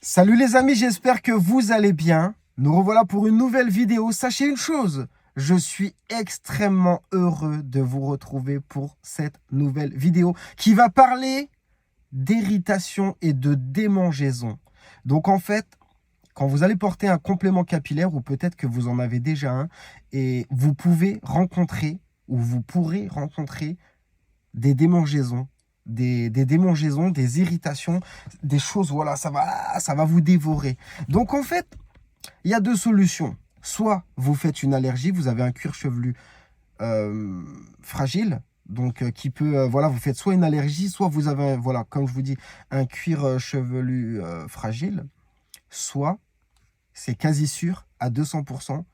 Salut les amis, j'espère que vous allez bien. Nous revoilà pour une nouvelle vidéo. Sachez une chose, je suis extrêmement heureux de vous retrouver pour cette nouvelle vidéo qui va parler d'irritation et de démangeaison. Donc en fait, quand vous allez porter un complément capillaire, ou peut-être que vous en avez déjà un, et vous pouvez rencontrer, ou vous pourrez rencontrer des démangeaisons, des démangeaisons, des irritations, des choses, voilà, ça va vous dévorer. Donc en fait, il y a deux solutions. Soit vous faites une allergie, vous avez un cuir chevelu fragile, donc qui peut, voilà, vous faites soit une allergie, soit vous avez, voilà, comme je vous dis, un cuir chevelu fragile, soit, c'est quasi sûr, à 200%,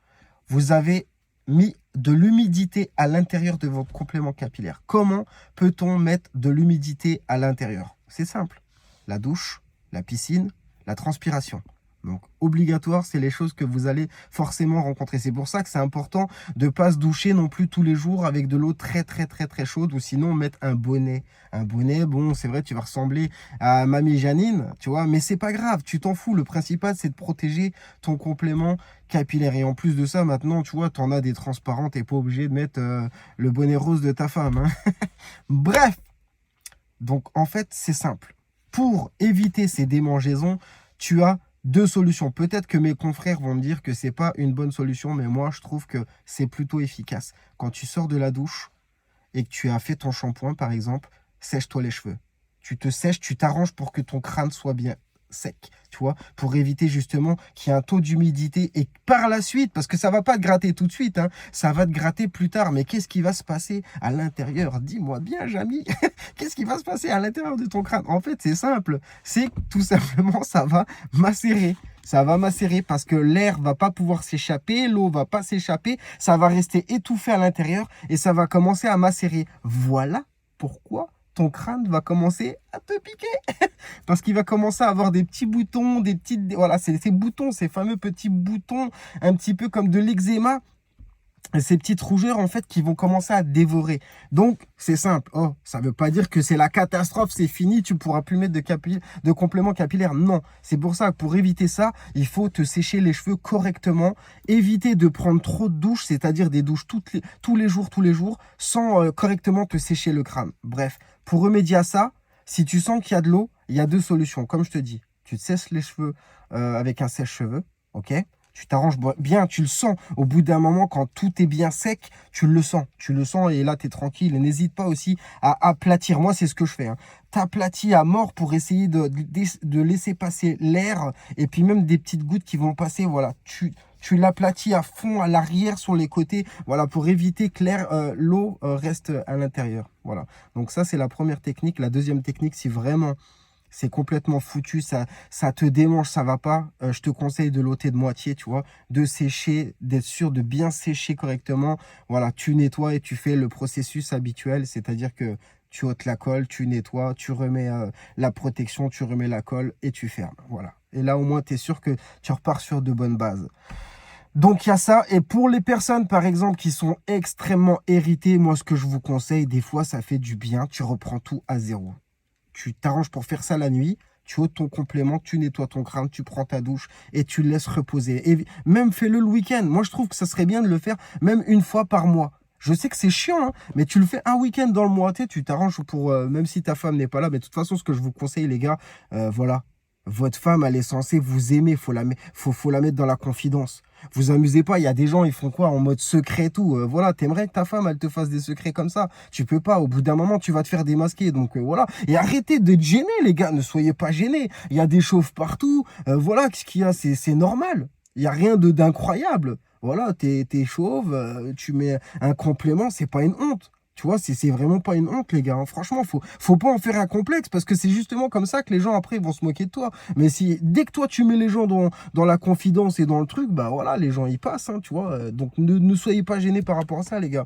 vous avez mis de l'humidité à l'intérieur de votre complément capillaire. Comment peut-on mettre de l'humidité à l'intérieur? C'est simple. La douche, la piscine, la transpiration. Donc, obligatoire, c'est les choses que vous allez forcément rencontrer. C'est pour ça que c'est important de ne pas se doucher non plus tous les jours avec de l'eau très chaude, ou sinon mettre un bonnet. Un bonnet, bon, c'est vrai, tu vas ressembler à Mamie Janine, tu vois, mais c'est pas grave, tu t'en fous. Le principal, c'est de protéger ton complément capillaire. Et en plus de ça, maintenant, tu vois, tu en as des transparents, tu n'es pas obligé de mettre le bonnet rose de ta femme, hein. Bref, donc en fait, c'est simple. Pour éviter ces démangeaisons, tu as deux solutions. Peut-être que mes confrères vont me dire que ce n'est pas une bonne solution, mais moi, je trouve que c'est plutôt efficace. Quand tu sors de la douche et que tu as fait ton shampoing, par exemple, sèche-toi les cheveux. Tu te sèches, tu t'arranges pour que ton crâne soit bien sec, tu vois, pour éviter justement qu'il y ait un taux d'humidité et par la suite, parce que ça ne va pas te gratter tout de suite, hein, ça va te gratter plus tard. Mais qu'est-ce qui va se passer à l'intérieur? Dis-moi bien, Jamy, qu'est-ce qui va se passer à l'intérieur de ton crâne? En fait, c'est simple, c'est tout simplement, ça va macérer. Ça va macérer parce que l'air va pas pouvoir s'échapper, l'eau va pas s'échapper, ça va rester étouffé à l'intérieur et ça va commencer à macérer. Voilà pourquoi ton crâne va commencer à te piquer. Parce qu'il va commencer à avoir des petits boutons, des petites... Voilà, ces boutons, ces fameux petits boutons, un petit peu comme de l'eczéma. Ces petites rougeurs, en fait, qui vont commencer à dévorer. Donc, c'est simple. Oh, ça ne veut pas dire que c'est la catastrophe, c'est fini, tu ne pourras plus mettre de complément capillaire. Non, c'est pour ça que pour éviter ça, il faut te sécher les cheveux correctement. Éviter de prendre trop de douches, c'est-à-dire des douches tous les jours, sans correctement te sécher le crâne. Bref, pour remédier à ça, si tu sens qu'il y a de l'eau, il y a deux solutions. Comme je te dis, tu te sèches les cheveux avec un sèche-cheveux, ok? Tu t'arranges bien, tu le sens. Au bout d'un moment, quand tout est bien sec, tu le sens. Tu le sens et là, tu es tranquille. Et n'hésite pas aussi à aplatir. Moi, c'est ce que je fais, hein. T'aplatis à mort pour essayer de laisser passer l'air et puis même des petites gouttes qui vont passer. Voilà, tu l'aplatis à fond, à l'arrière, sur les côtés. Voilà, pour éviter que l'eau reste à l'intérieur. Voilà, donc ça, c'est la première technique. La deuxième technique, si vraiment... c'est complètement foutu, ça te démange, ça va pas. Je te conseille de l'ôter de moitié, tu vois, de sécher, d'être sûr de bien sécher correctement. Voilà, tu nettoies et tu fais le processus habituel, c'est-à-dire que tu ôtes la colle, tu nettoies, tu remets la protection, tu remets la colle et tu fermes. Voilà. Et là, au moins, tu es sûr que tu repars sur de bonnes bases. Donc, il y a ça. Et pour les personnes, par exemple, qui sont extrêmement irritées, moi, ce que je vous conseille, des fois, ça fait du bien. Tu reprends tout à zéro. Tu t'arranges pour faire ça la nuit, tu ôtes ton complément, tu nettoies ton crâne, tu prends ta douche et tu le laisses reposer. Et même fais-le le week-end. Moi, je trouve que ça serait bien de le faire même une fois par mois. Je sais que c'est chiant, hein, mais tu le fais un week-end dans le mois. Tu t'arranges pour, même si ta femme n'est pas là. Mais de toute façon, ce que je vous conseille, les gars, voilà. Votre femme, elle est censée vous aimer. Faut la mettre dans la confidence. Vous amusez pas, il y a des gens, ils font quoi en mode secret et tout. Voilà, t'aimerais que ta femme, elle te fasse des secrets comme ça. Tu peux pas, au bout d'un moment, tu vas te faire démasquer. Donc voilà, et arrêtez de te gêner, les gars, ne soyez pas gênés. Il y a des chauves partout. Voilà, ce qu'il y a, c'est normal. Il n'y a rien d'incroyable. Voilà, t'es chauve, tu mets un complément, c'est pas une honte. Tu vois, c'est vraiment pas une honte, les gars, hein. Franchement, faut pas en faire un complexe parce que c'est justement comme ça que les gens après vont se moquer de toi. Mais si dès que toi tu mets les gens dans la confidence et dans le truc, bah voilà, les gens y passent, hein, tu vois. Donc ne soyez pas gênés par rapport à ça, les gars.